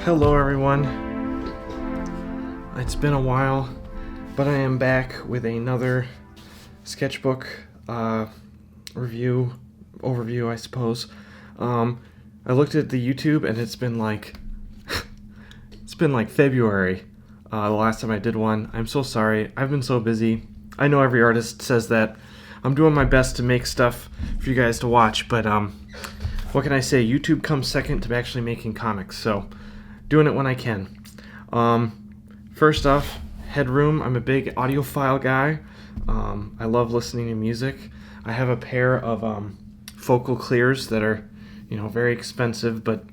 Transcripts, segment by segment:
Hello everyone. It's been a while, but I am back with another sketchbook overview, I suppose. I looked at the YouTube and it's been like February the last time I did one. I'm so sorry. I've been so busy. I know every artist says that. I'm doing my best to make stuff for you guys to watch, but what can I say? YouTube comes second to actually making comics, so doing it when I can. First off, headroom. I'm a big audiophile guy. I love listening to music. I have a pair of focal clears that are, very expensive, but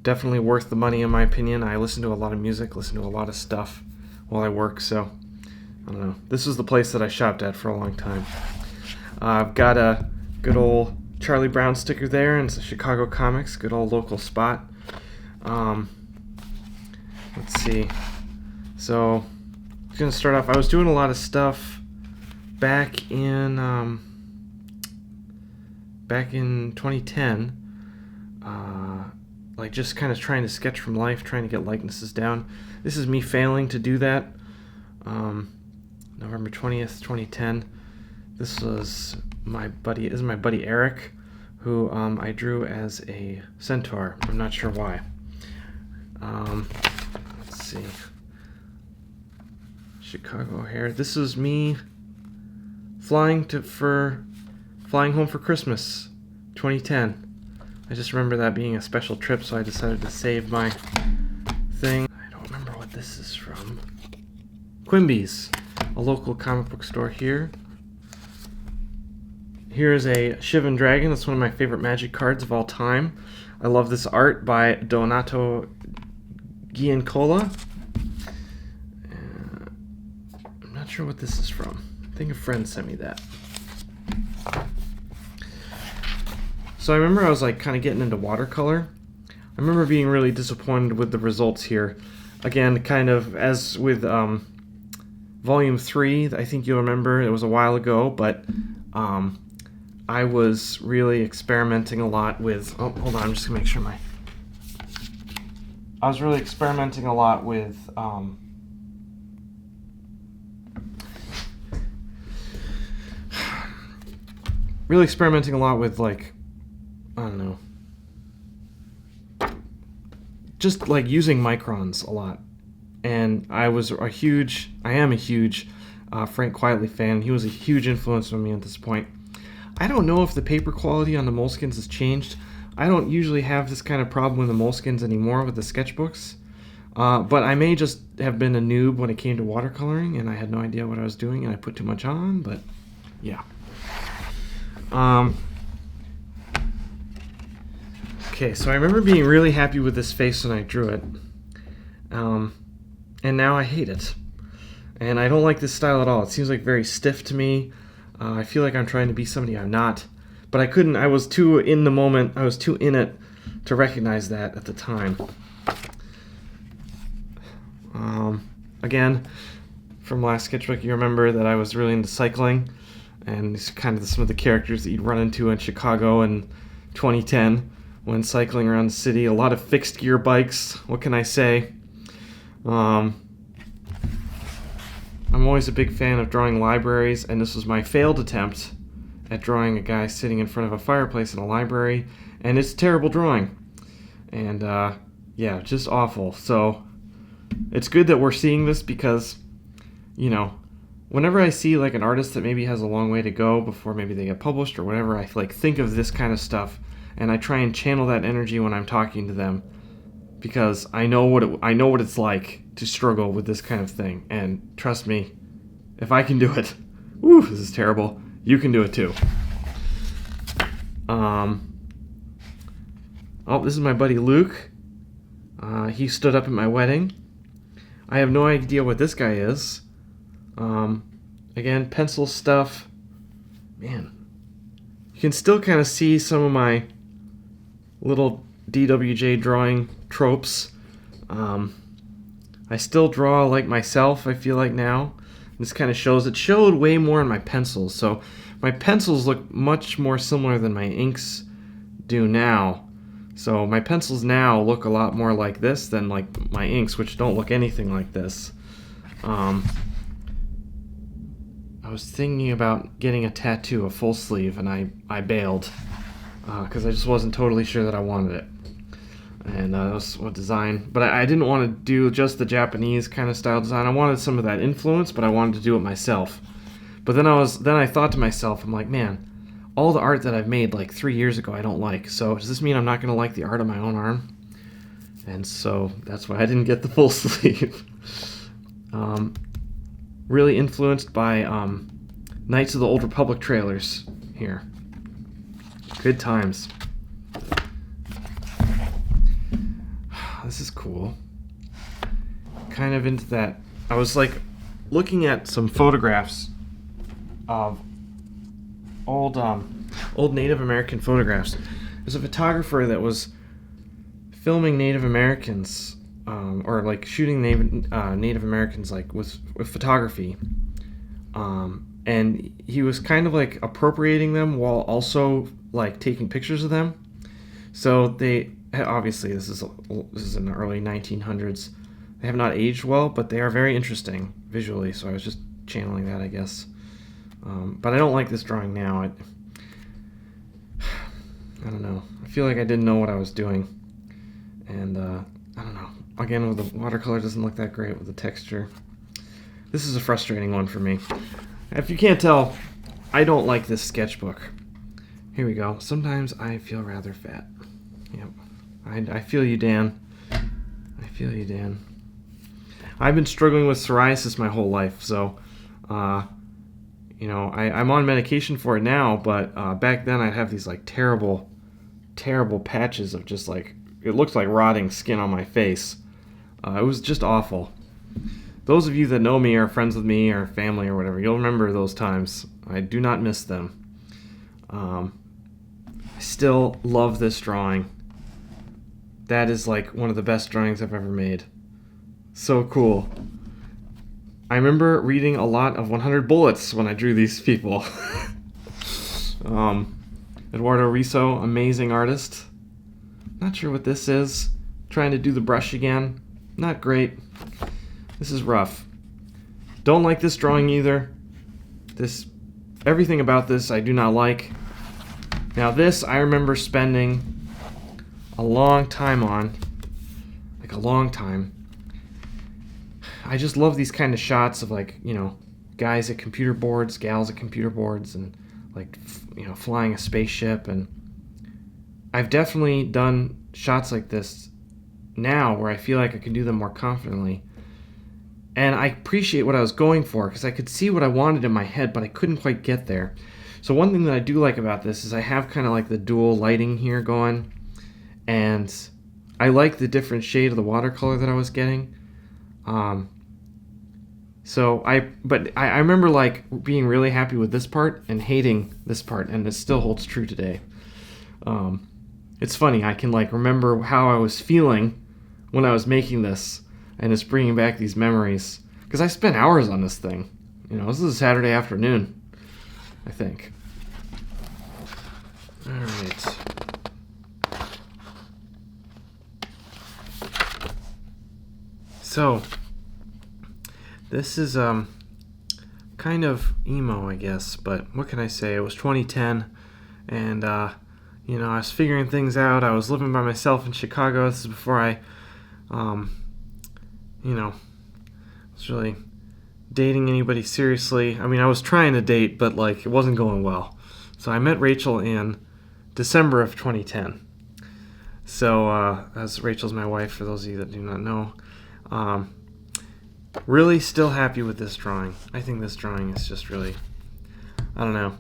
definitely worth the money in my opinion. I listen to a lot of music, listen to a lot of stuff while I work, so I don't know. This is the place that I shopped at for a long time. I've got a good old Charlie Brown sticker there, and it's a Chicago Comics, good old local spot. Let's see. So, I'm going to start off. I was doing a lot of stuff back in 2010. Like just kind of trying to sketch from life, trying to get likenesses down. This is me failing to do that. November 20th, 2010. This was my buddy Eric, who I drew as a centaur. I'm not sure why. Let's see. Chicago hair. This is me flying home for Christmas, 2010. I just remember that being a special trip, so I decided to save my thing. I don't remember what this is from. Quimby's, a local comic book store here. Here's a Shivan Dragon. That's one of my favorite magic cards of all time. I love this art by Donato Giancola. I'm not sure what this is from. I think a friend sent me that. So I remember I was like kind of getting into watercolor. I remember being really disappointed with the results here. Again, kind of as with Volume 3, I think you'll remember, it was a while ago, but I was really experimenting a lot with... Oh, hold on, I'm just going to make sure I was really experimenting a lot with... like, I don't know. Just like using microns a lot. And I am a huge Frank Quietly fan. He was a huge influence on me at this point. I don't know if the paper quality on the Moleskines has changed. I don't usually have this kind of problem with the Moleskines anymore with the sketchbooks. But I may just have been a noob when it came to watercoloring, and I had no idea what I was doing, and I put too much on, but yeah. Okay, so I remember being really happy with this face when I drew it. And now I hate it. And I don't like this style at all. It seems like very stiff to me. I feel like I'm trying to be somebody I'm not. But I couldn't, I was too in the moment, I was too in it to recognize that at the time. Again, from last sketchbook, you remember that I was really into cycling. And it's kind of some of the characters that you'd run into in Chicago in 2010 when cycling around the city. A lot of fixed gear bikes. What can I say? I'm always a big fan of drawing libraries, and this was my failed attempt at drawing a guy sitting in front of a fireplace in a library, and it's a terrible drawing. And yeah, just awful. So it's good that we're seeing this because, whenever I see like an artist that maybe has a long way to go before maybe they get published or whatever, I like think of this kind of stuff, and I try and channel that energy when I'm talking to them, because I know what it's like to struggle with this kind of thing. And trust me, if I can do it, woo, this is terrible. You can do it too. Oh, this is my buddy Luke. He stood up at my wedding. I have no idea what this guy is. Again, pencil stuff. Man, you can still kind of see some of my little DWJ drawing tropes. I still draw like myself, I feel like now. This kind of shows. It showed way more in my pencils, so my pencils look much more similar than my inks do now. So my pencils now look a lot more like this than like my inks, which don't look anything like this. I was thinking about getting a tattoo, a full sleeve, and I bailed because I just wasn't totally sure that I wanted it. And that was what design. But I didn't want to do just the Japanese kind of style design. I wanted some of that influence, but I wanted to do it myself. But then I thought to myself, I'm like, man, all the art that I've made like 3 years ago I don't like. So does this mean I'm not going to like the art of my own arm? And so that's why I didn't get the full sleeve. Really influenced by Knights of the Old Republic trailers here. Good times. This is cool. Kind of into that. I was like looking at some photographs of old Native American photographs. There's a photographer that was filming Native Americans, or like shooting Native Americans like with photography, and he was kind of like appropriating them while also like taking pictures of them. So they obviously this is in the early 1900s. They have not aged well, but they are very interesting visually. So I was just channeling that, I guess. But I don't like this drawing now. I don't know. I feel like I didn't know what I was doing, and I don't know. Again, with the watercolor, doesn't look that great with the texture. This is a frustrating one for me. If you can't tell, I don't like this sketchbook. Here we go. Sometimes I feel rather fat. Yep. I feel you, Dan. I feel you, Dan. I've been struggling with psoriasis my whole life, so I'm on medication for it now, but back then I'd have these like terrible patches of just like, it looked like rotting skin on my face. It was just awful. Those of you that know me, or friends with me, or family, or whatever, you'll remember those times. I do not miss them. I still love this drawing. That is like one of the best drawings I've ever made. So cool. I remember reading a lot of 100 Bullets when I drew these people. Eduardo Risso, amazing artist. Not sure what this is. Trying to do the brush again. Not great. This is rough. Don't like this drawing either. Everything about this I do not like. Now this I remember spending a long time on. Like a long time. I just love these kind of shots of like, guys at computer boards, gals at computer boards, and like, flying a spaceship. And I've definitely done shots like this now where I feel like I can do them more confidently. And I appreciate what I was going for because I could see what I wanted in my head, but I couldn't quite get there. So one thing that I do like about this is I have kind of like the dual lighting here going, and I like the different shade of the watercolor that I was getting. So I remember like being really happy with this part and hating this part, and it still holds true today. It's funny, I can like remember how I was feeling when I was making this, and it's bringing back these memories because I spent hours on this thing. This is a Saturday afternoon, I think. All right. So this is kind of emo, I guess, but what can I say? It was 2010, and I was figuring things out. I was living by myself in Chicago. This is before I was really dating anybody seriously. I mean, I was trying to date, but like it wasn't going well. So I met Rachel in December of 2010. So as Rachel's my wife, for those of you that do not know. Really still happy with this drawing. I think this drawing is just really, I don't know.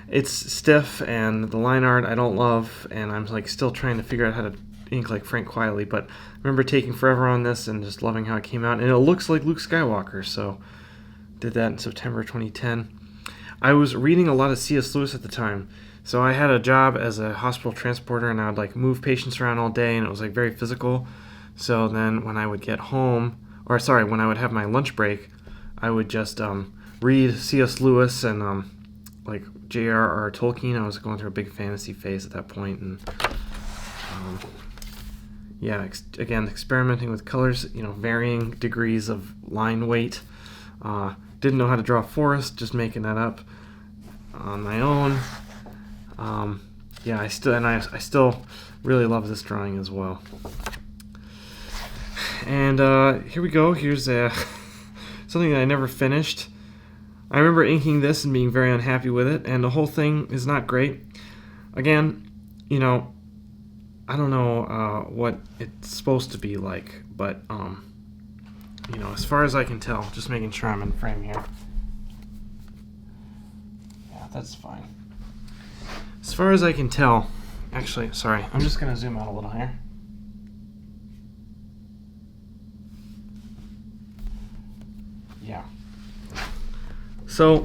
It's stiff, and the line art I don't love, and I'm like still trying to figure out how to ink like Frank Quietly, but I remember taking forever on this and just loving how it came out, and it looks like Luke Skywalker, so did that in September 2010. I was reading a lot of C.S. Lewis at the time, so I had a job as a hospital transporter, and I would like move patients around all day, and it was like very physical. So then when I would get home, when I would have my lunch break, I would just read C.S. Lewis and like J.R.R. Tolkien. I was going through a big fantasy phase at that point, and yeah, again, experimenting with colors, varying degrees of line weight. Didn't know how to draw a forest, just making that up on my own. Yeah, I still really love this drawing as well. And here we go. Here's something that I never finished. I remember inking this and being very unhappy with it, and the whole thing is not great. Again, I don't know what it's supposed to be like, but as far as I can tell, just making sure I'm in frame here. Yeah, that's fine. As far as I can tell, actually, sorry, I'm just gonna zoom out a little here. Yeah. So,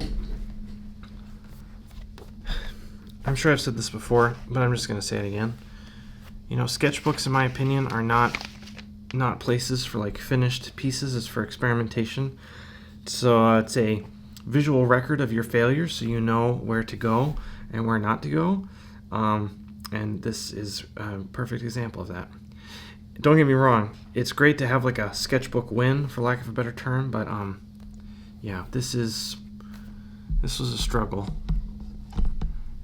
I'm sure I've said this before, but I'm just going to say it again. Sketchbooks, in my opinion, are not places for like finished pieces. It's for experimentation. So it's a visual record of your failures, so you know where to go and where not to go. And this is a perfect example of that. Don't get me wrong; it's great to have like a sketchbook win, for lack of a better term. But yeah, this was a struggle,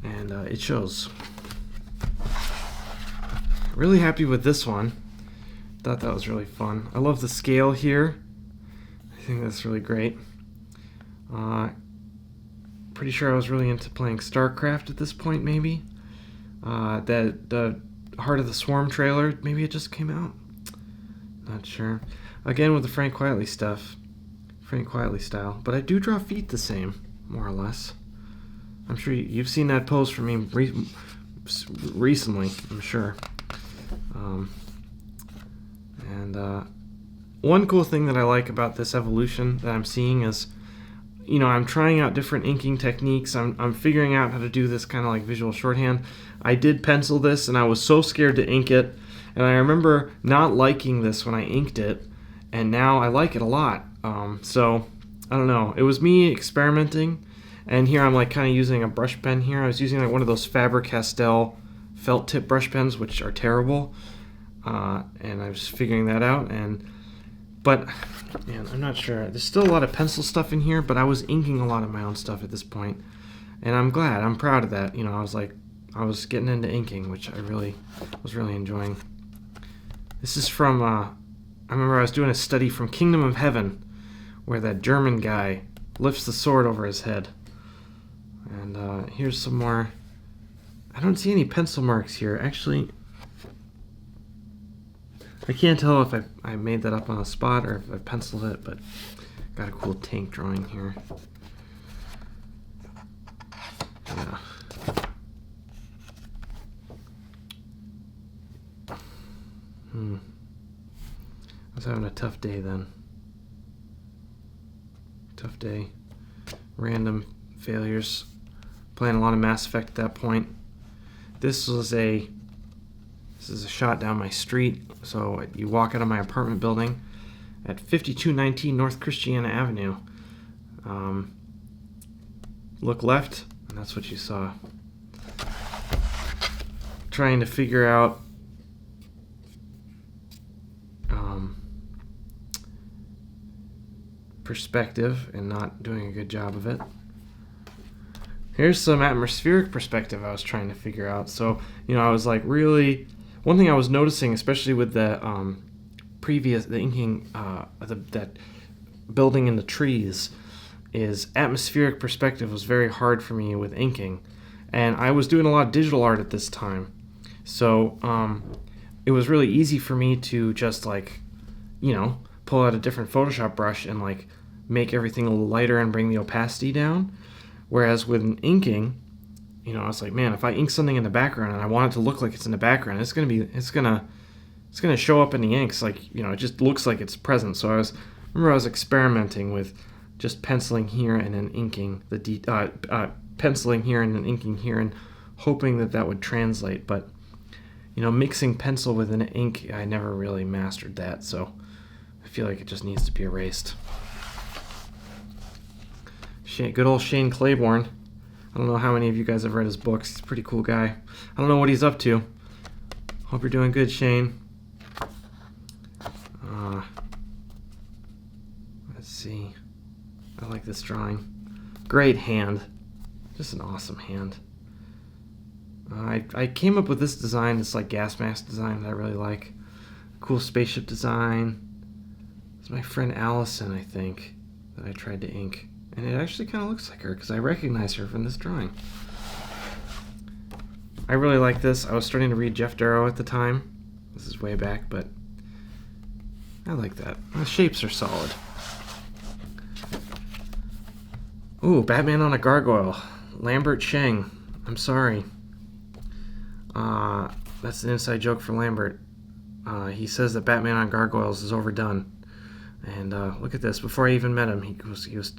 and it shows. Really happy with this one. Thought that was really fun. I love the scale here. I think that's really great. Pretty sure I was really into playing StarCraft at this point, maybe. The Heart of the Swarm trailer, maybe it just came out. Not sure. Again with the Frank Quietly stuff. Frank Quietly style. But I do draw feet the same, more or less. I'm sure you've seen that pose from me recently, I'm sure. One cool thing that I like about this evolution that I'm seeing is, I'm trying out different inking techniques. I'm figuring out how to do this kind of like visual shorthand. I did pencil this, and I was so scared to ink it. And I remember not liking this when I inked it, and now I like it a lot. So, I don't know. It was me experimenting, and here I'm like kind of using a brush pen here. I was using like one of those Faber-Castell felt tip brush pens, which are terrible. And I was figuring that out, but man, I'm not sure. There's still a lot of pencil stuff in here, but I was inking a lot of my own stuff at this point, and I'm proud of that. I was getting into inking, which I was really enjoying. This is from, I remember I was doing a study from Kingdom of Heaven, where that German guy lifts the sword over his head. And here's some more. I don't see any pencil marks here. Actually, I can't tell if I made that up on the spot or if I penciled it, but got a cool tank drawing here. Yeah. I was having a tough day then. Tough day. Random failures. Playing a lot of Mass Effect at that point. This is a shot down my street. So you walk out of my apartment building at 5219 North Christiana Avenue. Look left, and that's what you saw. Trying to figure out perspective and not doing a good job of it. Here's some atmospheric perspective I was trying to figure out. So, I was like really... One thing I was noticing, especially with the inking, that building in the trees, is atmospheric perspective was very hard for me with inking. And I was doing a lot of digital art at this time. So it was really easy for me to just pull out a different Photoshop brush and make everything a little lighter and bring the opacity down. Whereas with inking, I was like, man, if I ink something in the background and I want it to look like it's in the background, it's gonna show up in the inks. It just looks like it's present. So I remember I was experimenting with just penciling here and then inking penciling here and then inking here and hoping that would translate. But mixing pencil with an ink, I never really mastered that. So I feel like it just needs to be erased. Good old Shane Claiborne. I don't know how many of you guys have read his books. He's a pretty cool guy. I don't know what he's up to. Hope you're doing good, Shane. Let's see. I like this drawing. Great hand. Just an awesome hand. I came up with this design, this like gas mask design that I really like. Cool spaceship design. It's my friend Allison, I think, that I tried to ink. And it actually kind of looks like her because I recognize her from this drawing. I really like this. I was starting to read Jeff Darrow at the time. This is way back, but I like that. The shapes are solid. Ooh, Batman on a gargoyle. Lambert Sheng. I'm sorry. That's an inside joke for Lambert. He says that Batman on gargoyles is overdone. And look at this. Before I even met him, he was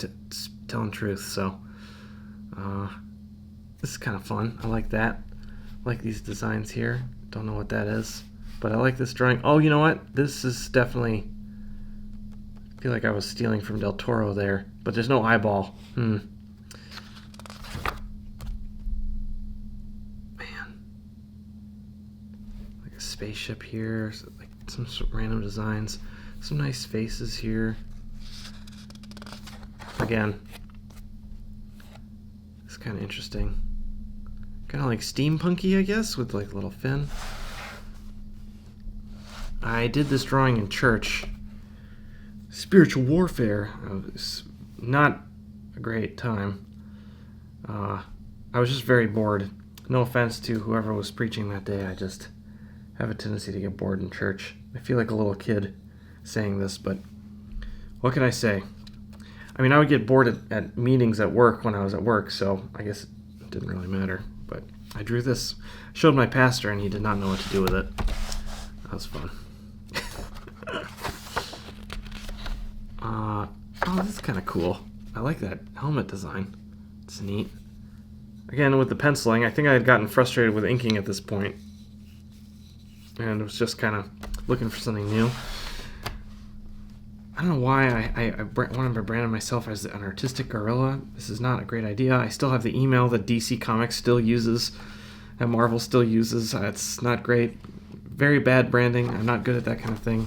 telling truth. So this is kind of fun. I like that. I like these designs here. Don't know what that is, but I like this drawing. Oh, you know what? This is definitely... I feel like I was stealing from Del Toro there, but there's no eyeball. Man. Like a spaceship here, like some random designs. Some nice faces here. Again, it's kind of interesting. Kind of like steampunky, I guess, with like a little fin. I did this drawing in church. Spiritual warfare. It was not a great time. I was just very bored. No offense to whoever was preaching that day. I just have a tendency to get bored in church. I feel like a little kid saying this, but what can I say? I mean, I would get bored at meetings at work when I was at work, so I guess it didn't really matter. But I drew this, showed my pastor, and he did not know what to do with it. That was fun. Oh, this is kind of cool. I like that helmet design. It's neat. Again, with the penciling, I think I had gotten frustrated with inking at this point, and was just kind of looking for something new. I don't know why I wanted to brand myself as an artistic gorilla. This is not a great idea. I still have the email that DC Comics still uses, that Marvel still uses. It's not great. Very bad branding. I'm not good at that kind of thing.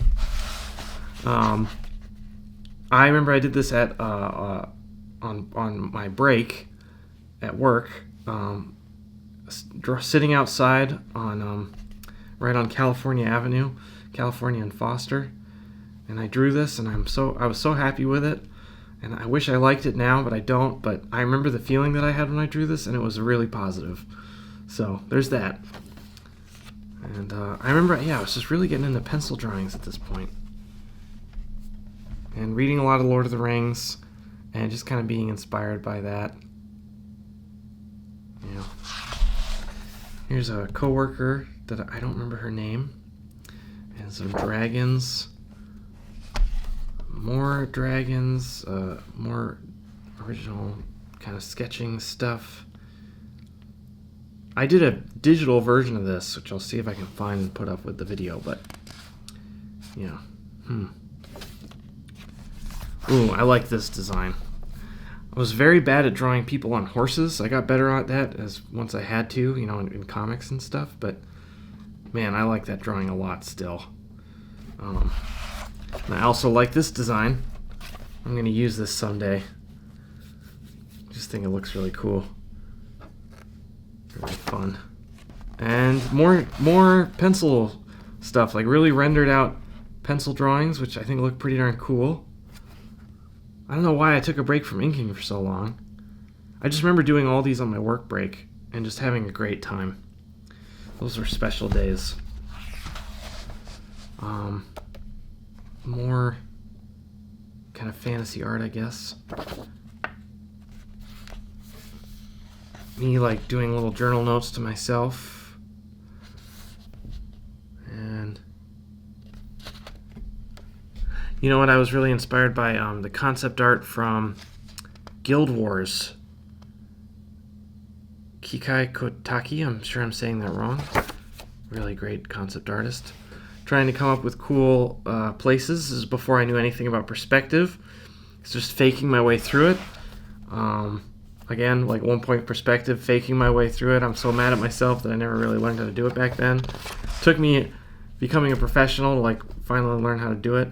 I remember I did this at on my break at work, sitting outside on right on California Avenue, California and Foster, and I drew this, and I was so happy with it, and I wish I liked it now, but I don't. But I remember the feeling that I had when I drew this, and it was really positive. So there's that. And I remember, I was just really getting into pencil drawings at this point. And reading a lot of Lord of the Rings, and just kind of being inspired by that. Here's a coworker that I don't remember her name. And some dragons. More dragons. More original kind of sketching stuff. I did a digital version of this, which I'll see if I can find and put up with the video, but Ooh, I like this design. I was very bad at drawing people on horses. I got better at that once I had to, in comics and stuff, but man, I like that drawing a lot still. And I also like this design. I'm going to use this someday. Just think it looks really cool. Really fun. And more pencil stuff, like really rendered out pencil drawings, which I think look pretty darn cool. I don't know why I took a break from inking for so long. I just remember doing all these on my work break and just having a great time. Those were special days. More kind of fantasy art, I guess. Me like doing little journal notes to myself. And you know what? I was really inspired by the concept art from Guild Wars. Kikai Kotaki, I'm sure I'm saying that wrong. Really great concept artist. Trying to come up with cool places. This is before I knew anything about perspective. It's just faking my way through it. Again, like 1 point perspective, faking my way through it. I'm so mad at myself that I never really learned how to do it back then. Took me becoming a professional to finally learn how to do it.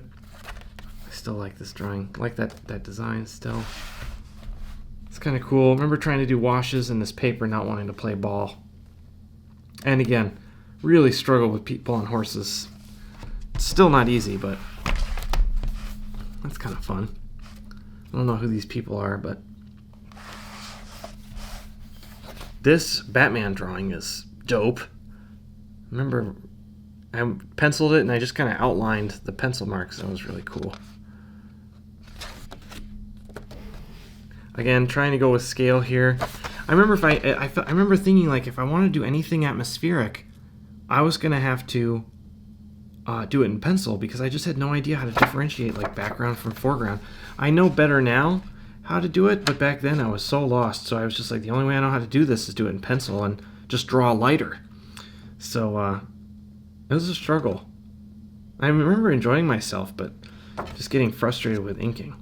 still like this drawing. I like that design still. It's kind of cool. I remember trying to do washes in this paper, not wanting to play ball. And again, really struggle with people on horses. It's still not easy, but that's kind of fun. I don't know who these people are, but this Batman drawing is dope. Remember, I penciled it and I just kind of outlined the pencil marks. That was really cool. Again, trying to go with scale here. I remember I remember thinking, like, if I want to do anything atmospheric, I was gonna have to do it in pencil, because I just had no idea how to differentiate like background from foreground. I know better now how to do it, but back then I was so lost. So I was just like, the only way I know how to do this is do it in pencil and just draw lighter. So it was a struggle. I remember enjoying myself, but just getting frustrated with inking.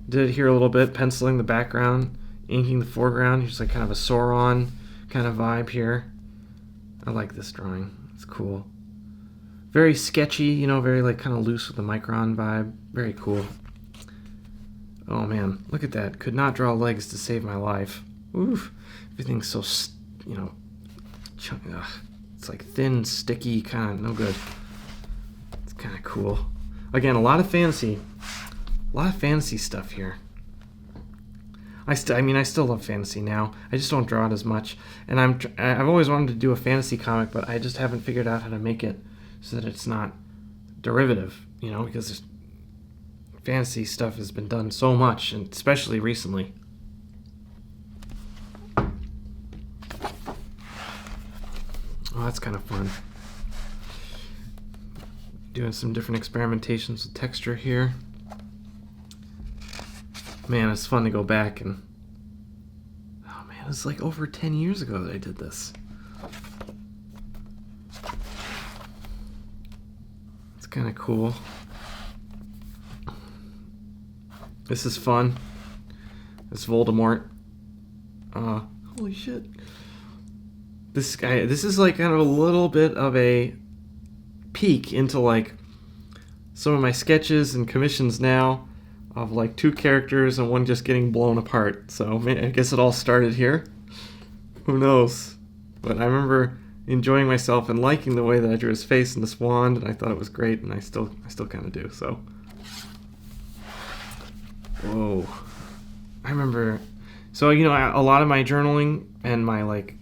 Did it here a little bit, penciling the background, inking the foreground. Just like kind of a Sauron kind of vibe here. I like this drawing. It's cool. Very sketchy, you know, very like kind of loose with the micron vibe. Very cool. Oh man, look at that. Could not draw legs to save my life. Oof. Everything's so, you know, it's like thin, sticky, kind of no good. It's kind of cool. Again, a lot of fantasy stuff here. I still love fantasy now. I just don't draw it as much. And I've always wanted to do a fantasy comic, but I just haven't figured out how to make it so that it's not derivative, you know, because fantasy stuff has been done so much, and especially recently. Oh, that's kind of fun. Doing some different experimentations with texture here. Man, it's fun to go back and... Oh man, it's like over 10 years ago that I did this. It's kind of cool. This is fun. It's Voldemort. Holy shit. This guy, this is like kind of a little bit of a peek into like some of my sketches and commissions now, of like two characters and one just getting blown apart. So I guess it all started here. Who knows? But I remember enjoying myself and liking the way that I drew his face and this wand, and I thought it was great, and I still kind of do. So, whoa! I remember. So you know, a lot of my journaling and my like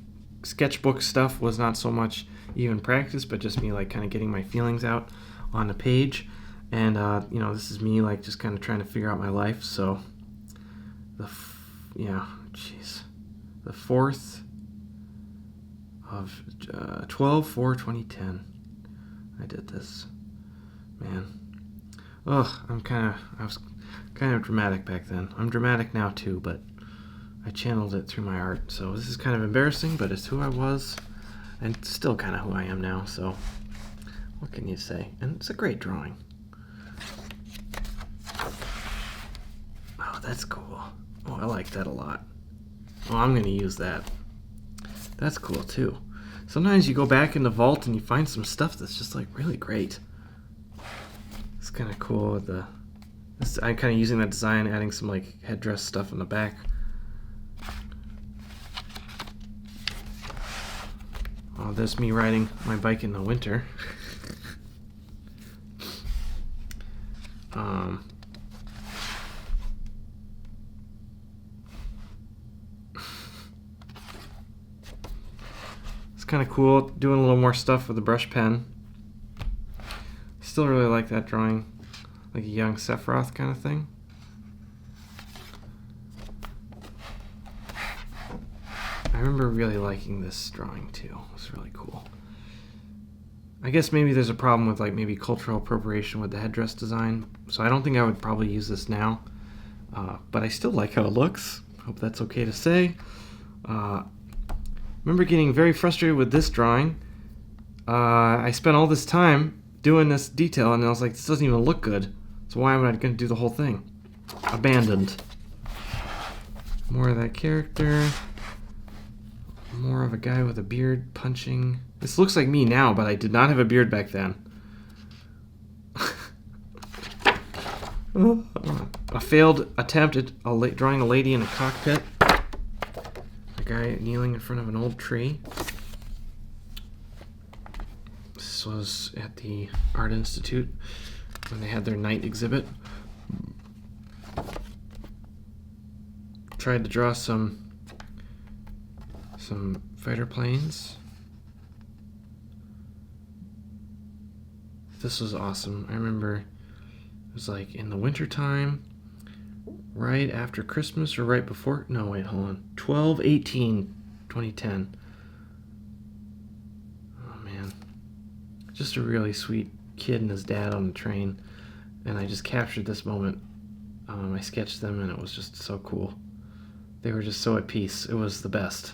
sketchbook stuff was not so much even practice, but just me like kind of getting my feelings out on the page. And, you know, this is me, like, just kind of trying to figure out my life. So, the 4th of 12/4/2010, I did this. Man. Ugh, I was kind of dramatic back then. I'm dramatic now, too, but I channeled it through my art. So, this is kind of embarrassing, but it's who I was, and still kind of who I am now. So, what can you say? And it's a great drawing. Oh, that's cool. Oh, I like that a lot. Oh, I'm going to use that. That's cool, too. Sometimes you go back in the vault and you find some stuff that's just, like, really great. It's kind of cool with I'm kind of using that design, adding some, like, headdress stuff in the back. Oh, there's me riding my bike in the winter. It's kind of cool doing a little more stuff with the brush pen. Still really like that drawing, like a young Sephiroth kind of thing. I remember really liking this drawing too. It was really cool. I guess maybe there's a problem with like maybe cultural appropriation with the headdress design, so I don't think I would probably use this now, but I still like how it looks. Hope that's okay to say. Remember getting very frustrated with this drawing. I spent all this time doing this detail and I was like, this doesn't even look good, so why am I going to do the whole thing? Abandoned. More of that character. More of a guy with a beard punching. This looks like me now, but I did not have a beard back then. A failed attempt at drawing a lady in a cockpit. A guy kneeling in front of an old tree. This was at the Art Institute when they had their night exhibit. Tried to draw some fighter planes. This was awesome. I remember it was like in the winter time, right after Christmas or right before. No, wait, hold on. 12/18/2010. Oh man, just a really sweet kid and his dad on the train, and I just captured this moment. I sketched them, and it was just so cool. They were just so at peace. It was the best,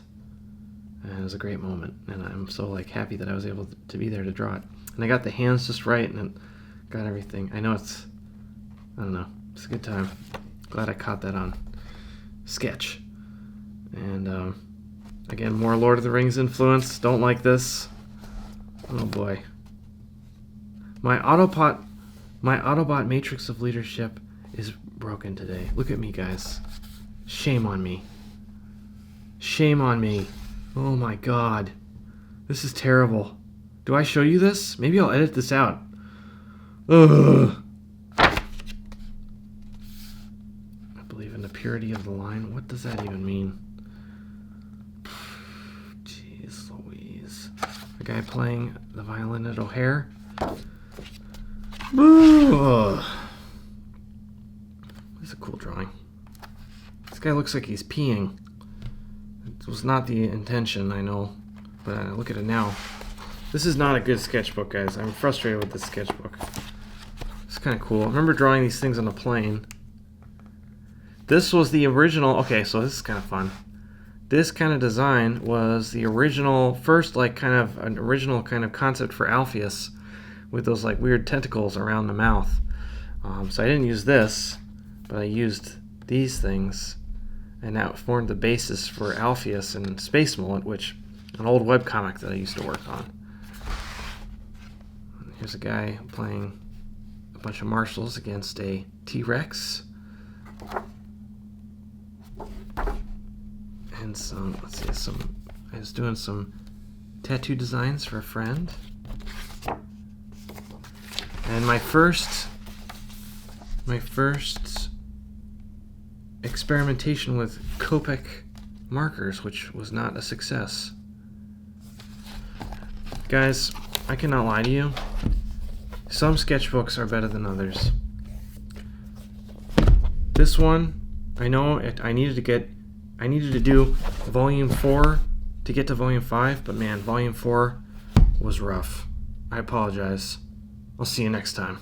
and it was a great moment. And I'm so like happy that I was able to be there to draw it. And I got the hands just right, and it got everything. I know I don't know, it's a good time. Glad I caught that on sketch. And again, more Lord of the Rings influence. Don't like this. Oh boy. My Autobot matrix of leadership is broken today. Look at me, guys. Shame on me. Shame on me. Oh my god. This is terrible. Do I show you this? Maybe I'll edit this out. Ugh. I believe in the purity of the line. What does that even mean? Jeez Louise. The guy playing the violin at O'Hare. Ugh. This is a cool drawing. This guy looks like he's peeing. It was not the intention, I know. But look at it now. This is not a good sketchbook, guys. I'm frustrated with this sketchbook. It's kind of cool. I remember drawing these things on a plane. This was the original. Okay, so this is kind of fun. This kind of design was the original, first like kind of an original kind of concept for Alpheus, with those like weird tentacles around the mouth. So I didn't use this, but I used these things, and that formed the basis for Alpheus and Space Mullet, which an old webcomic that I used to work on. Here's a guy playing a bunch of marshals against a T-Rex. And some, let's see, I was doing some tattoo designs for a friend. And my first experimentation with Copic markers, which was not a success. Guys, I cannot lie to you. Some sketchbooks are better than others. This one, I know I needed to do volume 4 to get to volume 5, but man, volume 4 was rough. I apologize. I'll see you next time.